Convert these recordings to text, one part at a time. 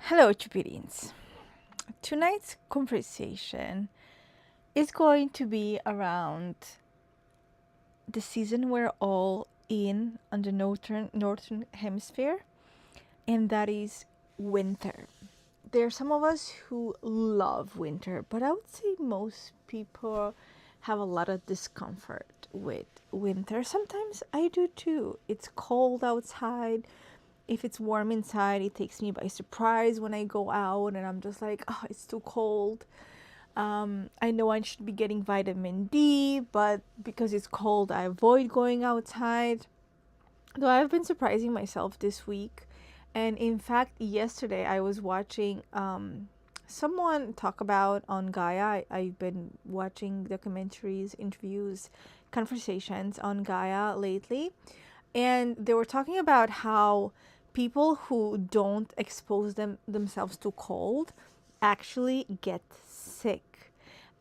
Hello, Jupitines. Tonight's conversation is going to be around the season we're all in on the northern hemisphere, and that is winter. There are some of us who love winter, but I would say most people have a lot of discomfort with winter. Sometimes I do too. It's cold outside. If it's warm inside, it takes me by surprise when I go out and I'm just like, oh, it's too cold. I know I should be getting vitamin D, but because it's cold, I avoid going outside. Though I've been surprising myself this week. And in fact, yesterday I was watching someone talk about on Gaia. I've been watching documentaries, interviews, conversations on Gaia lately. And they were talking about how people who don't expose themselves to cold actually get sick.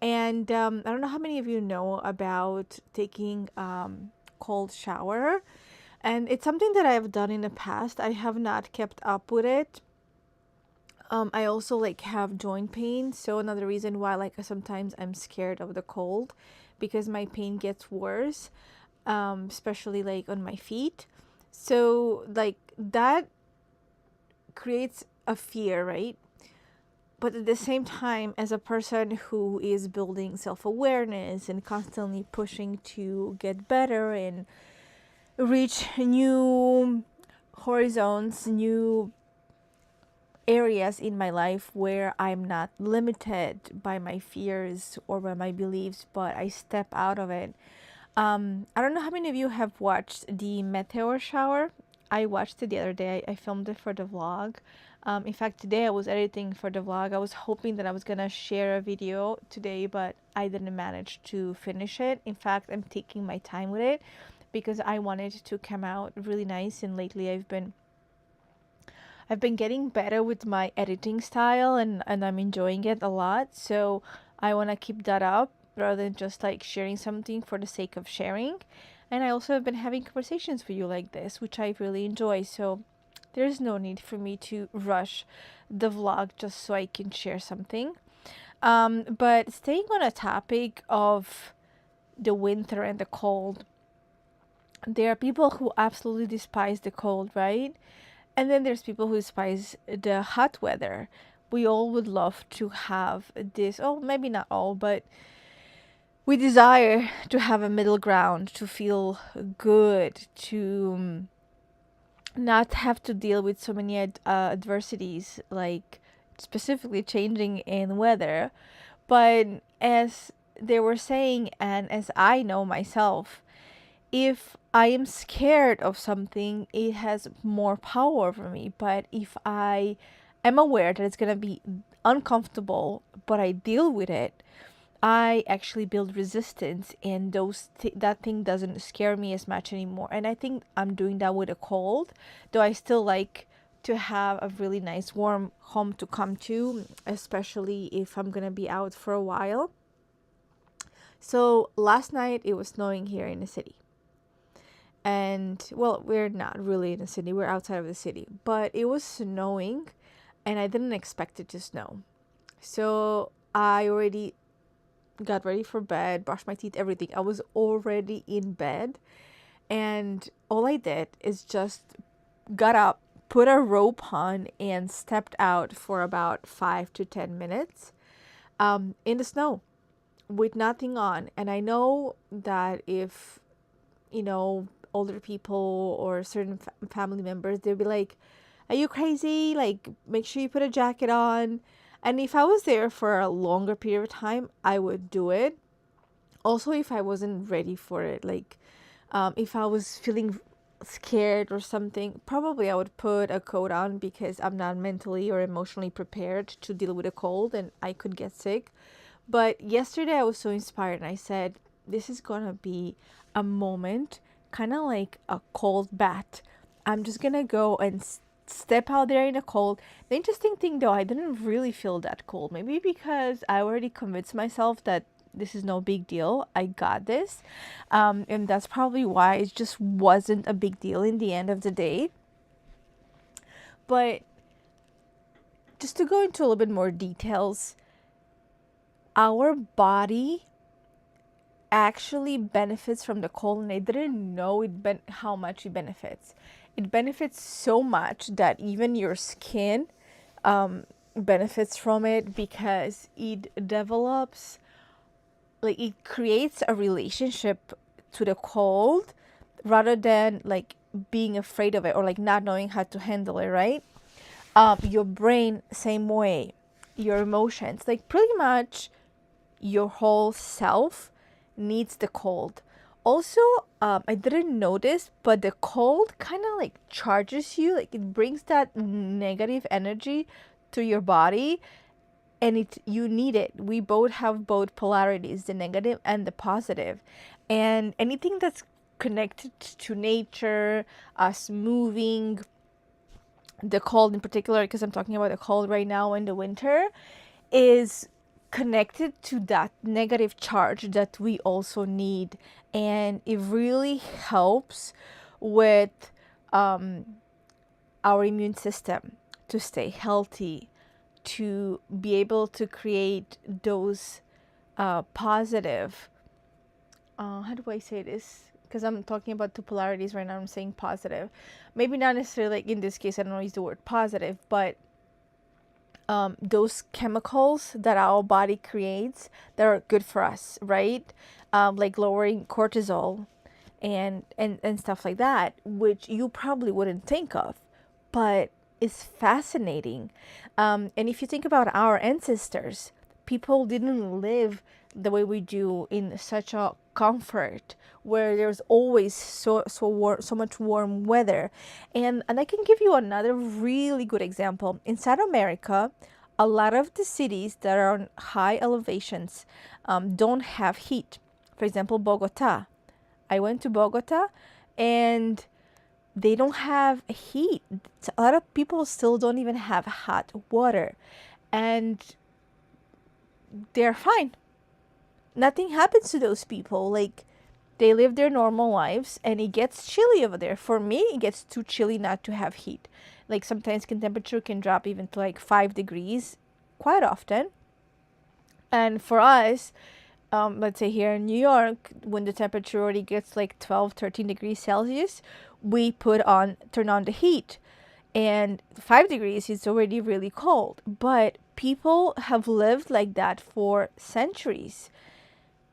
And I don't know how many of you know about taking cold shower, and it's something that I've done in the past. I have not kept up with it. I also like have joint pain, so another reason why like sometimes I'm scared of the cold, because my pain gets worse, especially like on my feet. So like that creates a fear, right? But at the same time, as a person who is building self-awareness and constantly pushing to get better and reach new horizons, new areas in my life where I'm not limited by my fears or by my beliefs, but I step out of it. I don't know how many of you have watched the meteor shower. I watched it the other day. I filmed it for the vlog. In fact, today I was editing for the vlog. I was hoping that I was gonna share a video today, but I didn't manage to finish it. In fact, I'm taking my time with it because I wanted it to come out really nice. And lately, I've been getting better with my editing style, and I'm enjoying it a lot. So I want to keep that up rather than just like sharing something for the sake of sharing. And I also have been having conversations with you like this, which I really enjoy. So there's no need for me to rush the vlog just so I can share something. But staying on a topic of the winter and the cold, there are people who absolutely despise the cold, right? And then there's people who despise the hot weather. We all would love to have this, oh, maybe not all, but we desire to have a middle ground, to feel good, to not have to deal with so many adversities, like specifically changing in weather. But as they were saying, and as I know myself, if I am scared of something, it has more power over me. But if I am aware that it's going to be uncomfortable, but I deal with it, I actually build resistance, and that thing doesn't scare me as much anymore. And I think I'm doing that with a cold, though I still like to have a really nice warm home to come to, especially if I'm going to be out for a while. So last night it was snowing here in the city. And well, we're not really in the city, we're outside of the city, but it was snowing and I didn't expect it to snow. So I already got ready for bed, brushed my teeth, everything. I was already in bed, and all I did is just got up, put a robe on, and stepped out for about 5 to 10 minutes in the snow with nothing on. And I know that if, you know, older people or certain family members, they'll be like, are you crazy? Like, make sure you put a jacket on. And if I was there for a longer period of time, I would do it. Also, if I wasn't ready for it, like if I was feeling scared or something, probably I would put a coat on because I'm not mentally or emotionally prepared to deal with a cold and I could get sick. But yesterday I was so inspired and I said, this is gonna be a moment, kind of like a cold bath. I'm just gonna go and step out there in the cold. The interesting thing though, I didn't really feel that cold. Maybe because I already convinced myself that this is no big deal. I got this. And that's probably why it just wasn't a big deal in the end of the day. But just to go into a little bit more details, our body actually benefits from the cold, and I didn't know how much it benefits. It benefits so much that even your skin benefits from it, because it develops, like, it creates a relationship to the cold rather than like being afraid of it or like not knowing how to handle it, right? Your brain, same way. Your emotions, like pretty much your whole self needs the cold. Also, I didn't notice, but the cold kind of like charges you, like it brings that negative energy to your body, and you need it. We both have both polarities, the negative and the positive. And anything that's connected to nature, us moving, the cold in particular, because I'm talking about the cold right now in the winter, is connected to that negative charge that we also need. And it really helps with our immune system to stay healthy, to be able to create those positive, how do I say this? Because I'm talking about two polarities right now, I'm saying positive. Maybe not necessarily, like in this case, I don't use the word positive, but those chemicals that our body creates that are good for us, right? Like lowering cortisol and stuff like that, which you probably wouldn't think of, but it's fascinating. And if you think about our ancestors, people didn't live the way we do in such a comfort where there's always so much warm weather. And I can give you another really good example. In South America, a lot of the cities that are on high elevations don't have heat. For example, Bogota. I went to Bogota, and they don't have heat. A lot of people still don't even have hot water, and they're fine. Nothing happens to those people. Like, they live their normal lives, and it gets chilly over there. For me, it gets too chilly not to have heat. Like, sometimes temperature can drop even to like 5 degrees quite often. And for us, let's say here in New York, when the temperature already gets like 12, 13 degrees Celsius, we turn on the heat. And 5 degrees is already really cold. But people have lived like that for centuries,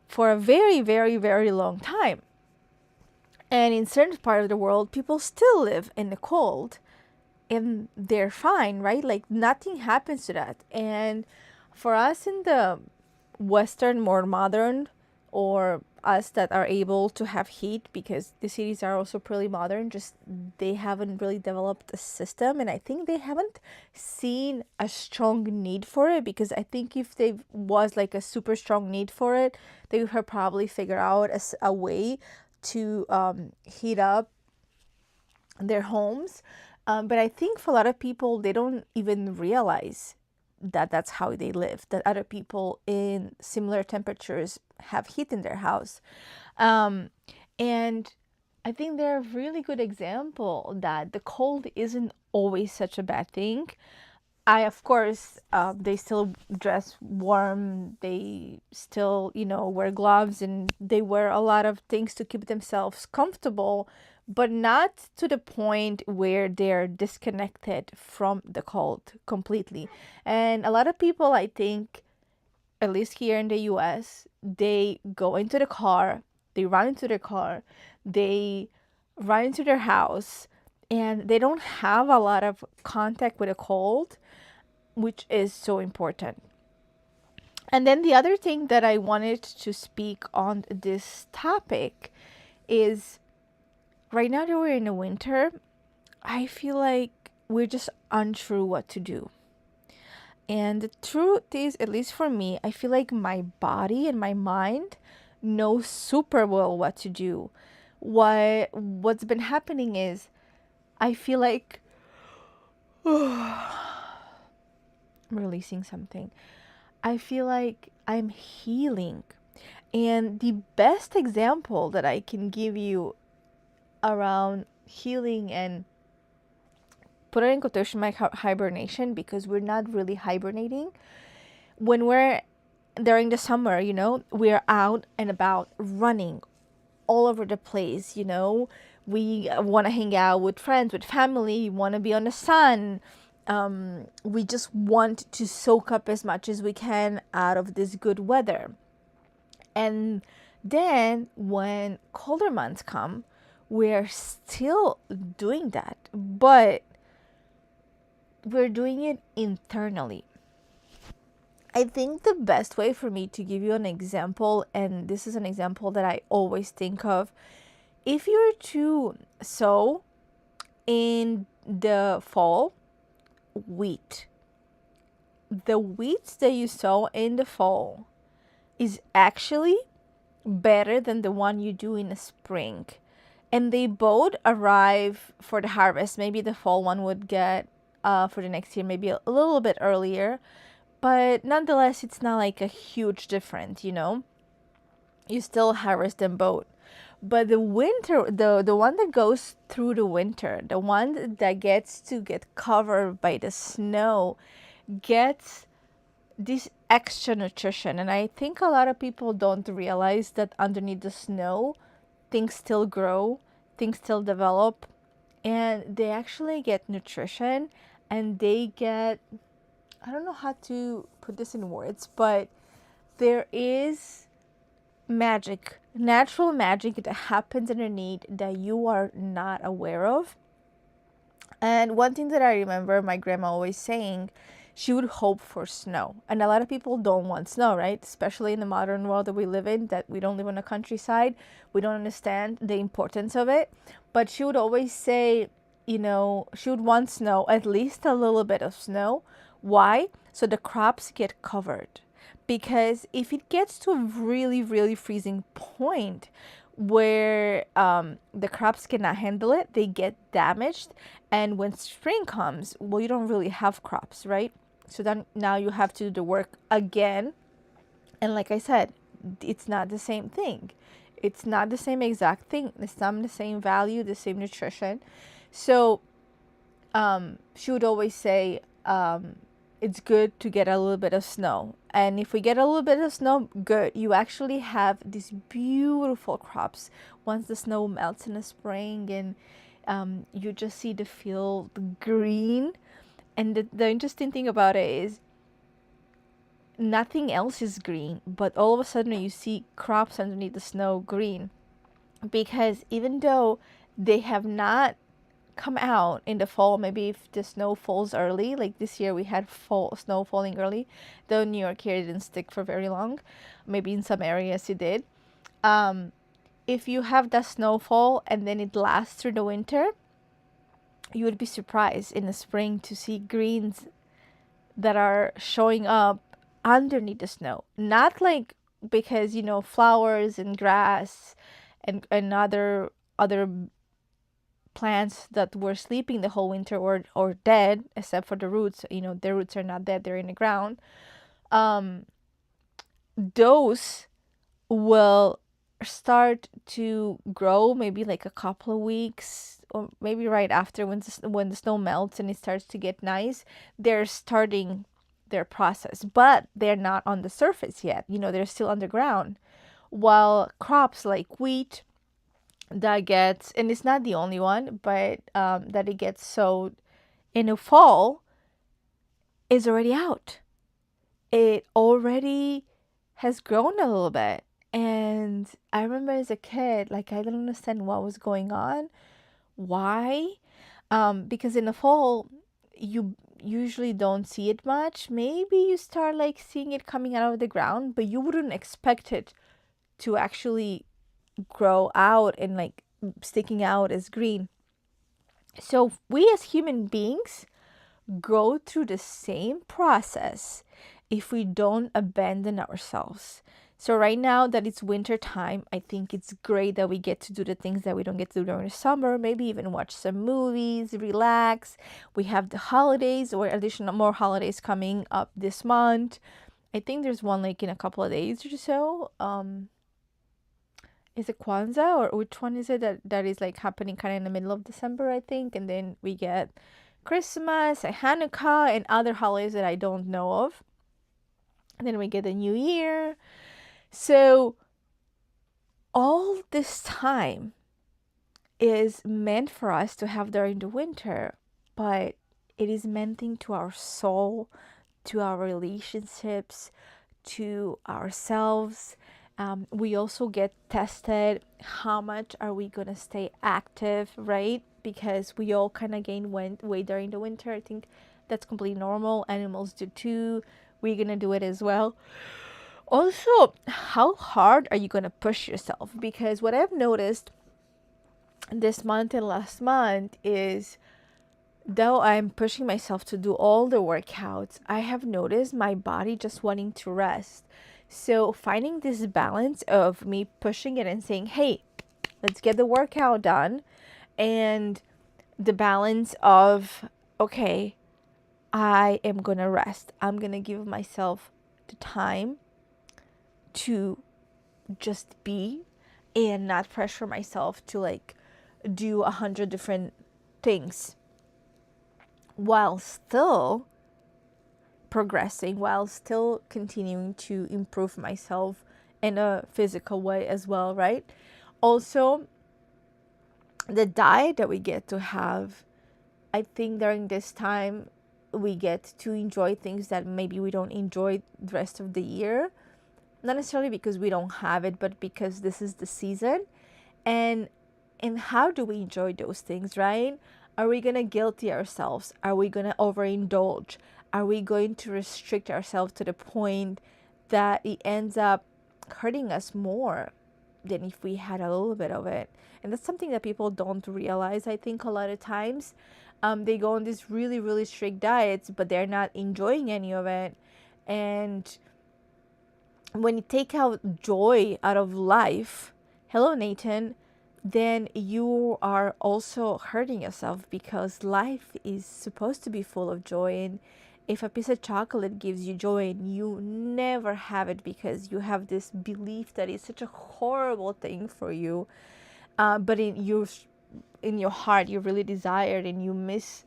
for a very, very, very long time. And in certain part of the world, people still live in the cold, and they're fine, right? Like, nothing happens to that. And for us in the Western, more modern, or us that are able to have heat, because the cities are also pretty modern, just they haven't really developed a system, and I think they haven't seen a strong need for it, because I think if there was like a super strong need for it, they would have probably figured out a way to heat up their homes. But I think for a lot of people, they don't even realize that that's how they live, that other people in similar temperatures have heat in their house. And I think they're a really good example that the cold isn't always such a bad thing. Of course, they still dress warm. They still, wear gloves, and they wear a lot of things to keep themselves comfortable, but not to the point where they're disconnected from the cold completely. And a lot of people, I think, at least here in the US, they go into the car, they run into their car, they run into their house, and they don't have a lot of contact with the cold, which is so important. And then the other thing that I wanted to speak on this topic is, right now that we're in the winter, I feel like we're just unsure what to do. And the truth is, at least for me, I feel like my body and my mind know super well what to do. What's been happening is, I feel like I'm releasing something. I feel like I'm healing. And the best example that I can give you around healing and put it in quotation mark hibernation, because we're not really hibernating. When we're during the summer, we're out and about running all over the place. We want to hang out with friends, with family, want to be on the sun. We just want to soak up as much as we can out of this good weather. And then when colder months come, we're still doing that, but we're doing it internally. I think the best way for me to give you an example, and this is an example that I always think of, if you're to sow in the fall wheat, the wheat that you sow in the fall is actually better than the one you do in the spring. And they both arrive for the harvest. Maybe the fall one would get for the next year, maybe a little bit earlier. But nonetheless, it's not like a huge difference, You still harvest them both. But the winter, the one that goes through the winter, the one that gets to get covered by the snow, gets this extra nutrition. And I think a lot of people don't realize that underneath the snow, things still grow, things still develop, and they actually get nutrition, and they get, I don't know how to put this in words, but there is magic, natural magic that happens underneath that you are not aware of. And one thing that I remember my grandma always saying, she would hope for snow. And a lot of people don't want snow, right? Especially in the modern world that we live in, that we don't live on the countryside. We don't understand the importance of it. But she would always say, she would want snow, at least a little bit of snow. Why? So the crops get covered. Because if it gets to a really, really freezing point where the crops cannot handle it, they get damaged. And when spring comes, well, you don't really have crops, right? So then now you have to do the work again. And like I said, it's not the same thing. It's not the same exact thing. It's not the same value, the same nutrition. So she would always say, it's good to get a little bit of snow. And if we get a little bit of snow, good. You actually have these beautiful crops once the snow melts in the spring, and you just see the field green. And the interesting thing about it is nothing else is green, but all of a sudden you see crops underneath the snow green. Because even though they have not come out in the fall, maybe if the snow falls early, like this year we had snow falling early, though New York here didn't stick for very long, maybe in some areas it did. If you have that snowfall and then it lasts through the winter, you would be surprised in the spring to see greens that are showing up underneath the snow. Not like because flowers and grass and other plants that were sleeping the whole winter or dead, except for the roots, their roots are not dead, they're in the ground. Those will start to grow maybe like a couple of weeks, or maybe right after, when the snow melts and it starts to get nice. They're starting their process, but they're not on the surface yet. They're still underground. While crops like wheat, that gets, and it's not the only one, but that it gets sowed in the fall, is already out. It already has grown a little bit. And I remember as a kid, like, I didn't understand what was going on. Why? Because in the fall, you usually don't see it much. Maybe you start like seeing it coming out of the ground, but you wouldn't expect it to actually grow out and like sticking out as green. So we as human beings go through the same process if we don't abandon ourselves. So right now that it's winter time, I think it's great that we get to do the things that we don't get to do during the summer. Maybe even watch some movies, relax. We have the holidays, or additional more holidays coming up this month. I think there's one like in a couple of days or so. Is it Kwanzaa, or which one is it that is like happening kind of in the middle of December, I think, and then we get Christmas and Hanukkah and other holidays that I don't know of. And then we get the new year. So all this time is meant for us to have during the winter, but it is meant to our soul, to our relationships, to ourselves. We also get tested. How much are we gonna stay active, right? Because we all kind of gain weight during the winter. I think that's completely normal. Animals do too. We're gonna do it as well. Also, how hard are you gonna push yourself? Because what I've noticed this month and last month is, though I'm pushing myself to do all the workouts, I have noticed my body just wanting to rest. So finding this balance of me pushing it and saying, hey, let's get the workout done, and the balance of, okay, I am going to rest. I'm going to give myself the time to just be and not pressure myself to like do 100 different things while still progressing, while still continuing to improve myself in a physical way as well, right? Also, the diet that we get to have, I think during this time we get to enjoy things that maybe we don't enjoy the rest of the year. Not necessarily because we don't have it, but because this is the season. And how do we enjoy those things, right? Are we going to guilty ourselves? Are we going to overindulge? Are we going to restrict ourselves to the point that it ends up hurting us more than if we had a little bit of it? And that's something that people don't realize, I think, a lot of times. They go on these really, really strict diets, but they're not enjoying any of it. And when you take out joy out of life, hello, Nathan, then you are also hurting yourself, because life is supposed to be full of joy. And if a piece of chocolate gives you joy and you never have it because you have this belief that it's such a horrible thing for you, but in your heart you really desire it and you miss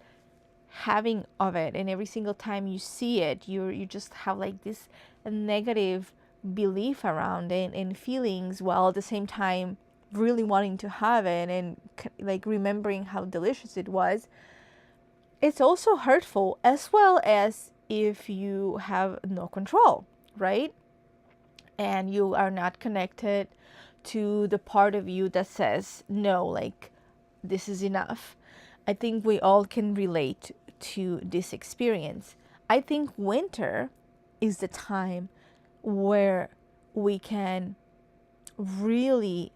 having of it, and every single time you see it, you just have like this negative belief around it and feelings, while at the same time really wanting to have it and like remembering how delicious it was. It's also hurtful, as well as if you have no control, right? And you are not connected to the part of you that says no, like this is enough. I think we all can relate to this experience. I think winter is the time where we can really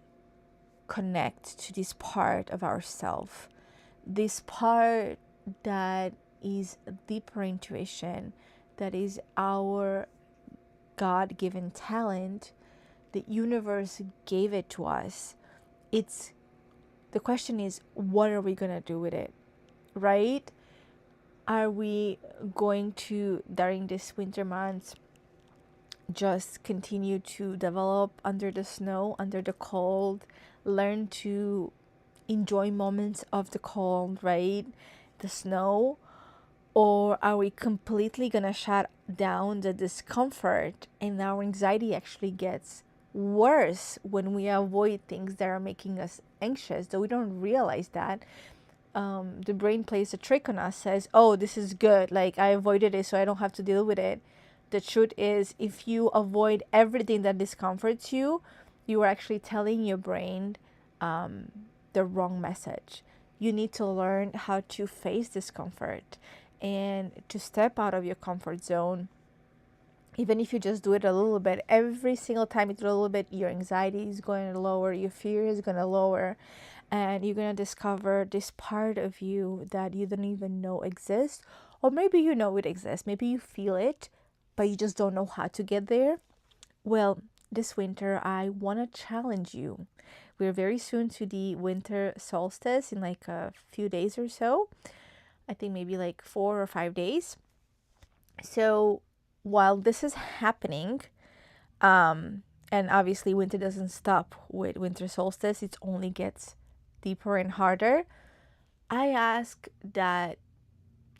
connect to this part of ourself, this part that is deeper intuition, that is our God-given talent. The universe gave it to us. It's the question is, what are we gonna do with it, right? Are we going to, during this winter months, just continue to develop under the snow, under the cold, learn to enjoy moments of the cold, right? The snow? Or are we completely gonna shut down the discomfort and our anxiety actually gets worse when we avoid things that are making us anxious, though we don't realize that? The brain plays a trick on us, says, oh, this is good, like I avoided it so I don't have to deal with it. The truth is, if you avoid everything that discomforts you, you are actually telling your brain the wrong message. You need to learn how to face discomfort and to step out of your comfort zone. Even if you just do it a little bit, every single time you do a little bit, your anxiety is going to lower, your fear is going to lower, and you're going to discover this part of you that you don't even know exists. Or maybe you know it exists, maybe you feel it, but you just don't know how to get there. Well, this winter, I want to challenge you. We're very soon to the winter solstice in like a few days or so. I think maybe like 4 or 5 days. So while this is happening, and obviously winter doesn't stop with winter solstice, it only gets deeper and harder. I ask that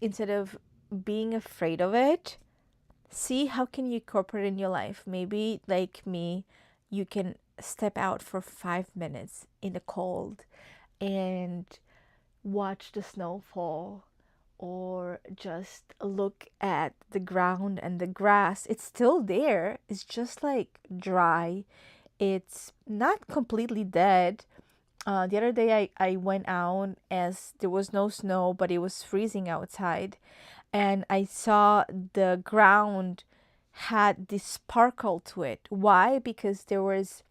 instead of being afraid of it, see how can you incorporate in your life. Maybe like me, you can step out for 5 minutes in the cold and watch the snow fall, or just look at the ground and the grass. It's still there, it's just like dry, it's not completely dead. The other day I went out as there was no snow, but it was freezing outside, and I saw the ground had this sparkle to it. Why? Because there was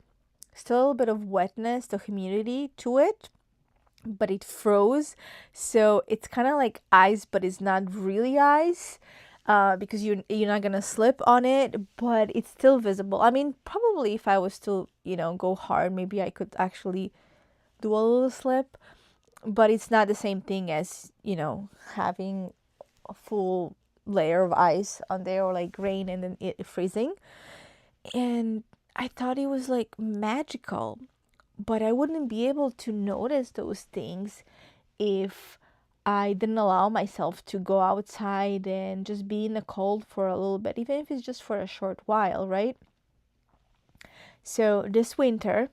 still a little bit of wetness, the humidity to it, but it froze. So it's kind of like ice, but it's not really ice. Because you're not gonna slip on it, but it's still visible. I mean, probably if I was to, go hard, maybe I could actually do a little slip, but it's not the same thing as, having a full layer of ice on there, or like rain and then it freezing. And I thought it was like magical, but I wouldn't be able to notice those things if I didn't allow myself to go outside and just be in the cold for a little bit, even if it's just for a short while, right? So this winter,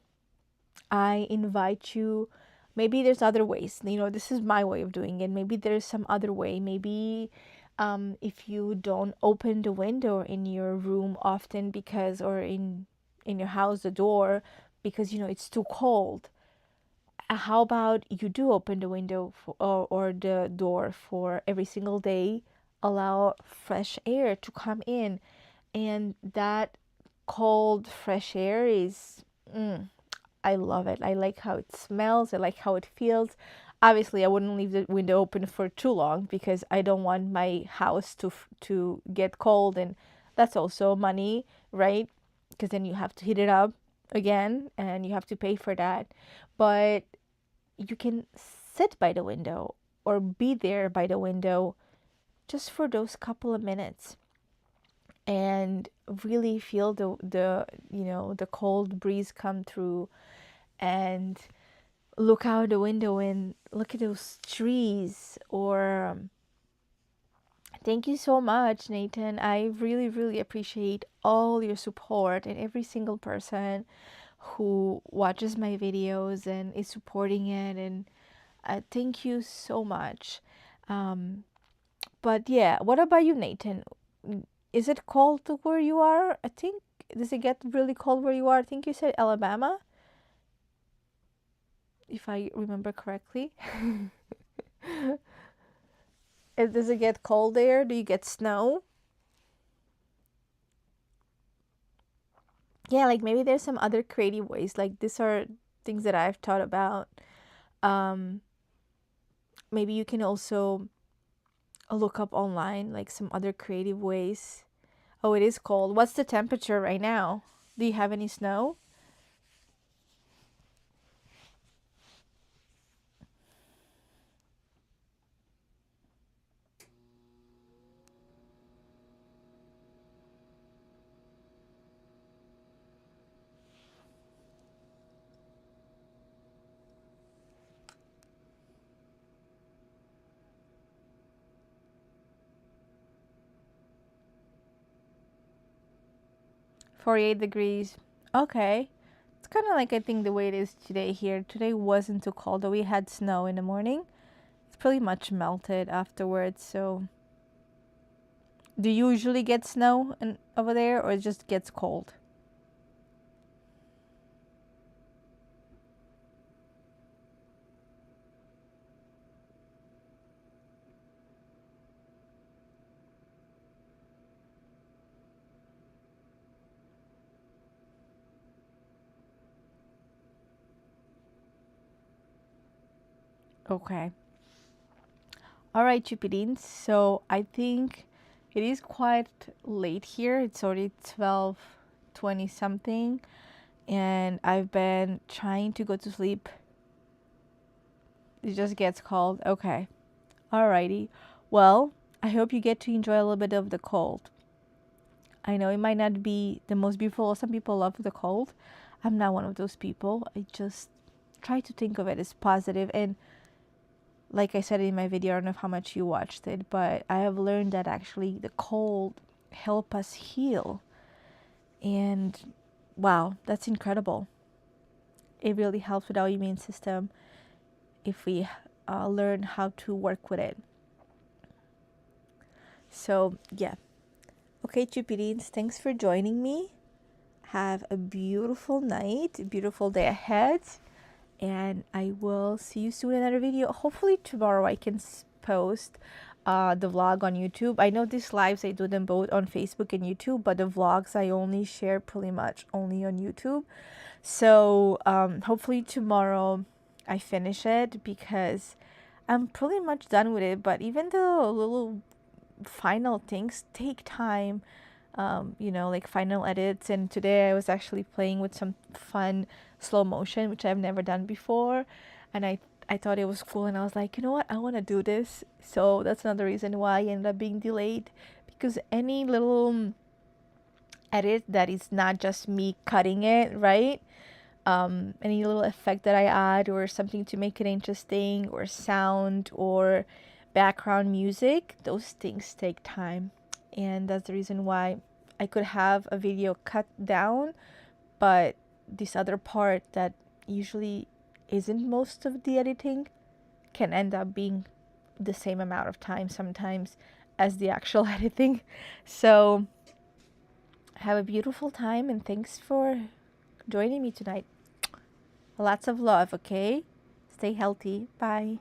I invite you. Maybe there's other ways. This is my way of doing it. Maybe there's some other way. Maybe if you don't open the window in your room often, because, or in your house, the door, because it's too cold. How about you do open the window or the door for every single day? Allow fresh air to come in, and that cold fresh air is. I love it. I like how it smells. I like how it feels. Obviously, I wouldn't leave the window open for too long because I don't want my house to get cold, and that's also money, right? Because then you have to heat it up again, and you have to pay for that. But you can sit by the window or be there by the window just for those couple of minutes and really feel the cold breeze come through, and look out the window and look at those trees. Or thank you so much, Nathan. I really, really appreciate all your support, and every single person who watches my videos and is supporting it. And thank you so much. But yeah, what about you, Nathan? Is it cold where you are? I think, does it get really cold where you are? I think you said Alabama, if I remember correctly. Does it get cold there? Do you get snow? Yeah, like maybe there's some other creative ways. Like these are things that I've thought about. Um, Maybe you can also look up online like some other creative ways. Oh, it is cold. What's the temperature right now? Do you have any snow? .48 degrees. Okay. It's kind of like I think the way it is today here. Today wasn't too cold, though we had snow in the morning. It's pretty much melted afterwards. So, do you usually get snow over there, or it just gets cold? Okay. All right, Chupidines. So I think it is quite late here. It's already 12:20 something, and I've been trying to go to sleep. It just gets cold. Okay. Alrighty. Well, I hope you get to enjoy a little bit of the cold. I know it might not be the most beautiful. Some people love the cold. I'm not one of those people. I just try to think of it as positive, and like I said in my video, I don't know how much you watched it, but I have learned that actually the cold help us heal. And wow, that's incredible. It really helps with our immune system if we learn how to work with it. So yeah. Okay, Jupitines, thanks for joining me. Have a beautiful night, a beautiful day ahead, and I will see you soon in another video. Hopefully tomorrow I can post the vlog on YouTube. I know these lives, I do them both on Facebook and YouTube, but the vlogs I only share pretty much only on YouTube. So hopefully tomorrow I finish it, because I'm pretty much done with it. But even the little final things take time, like final edits. And today I was actually playing with some fun slow motion, which I've never done before, and I thought it was cool, and I was like, you know what, I want to do this. So that's another reason why I ended up being delayed, because any little edit that is not just me cutting it, right? Any little effect that I add, or something to make it interesting, or sound, or background music, those things take time. And that's the reason why I could have a video cut down, but this other part that usually isn't most of the editing can end up being the same amount of time sometimes as the actual editing. So have a beautiful time, and thanks for joining me tonight. Lots of love, okay? Stay healthy. Bye.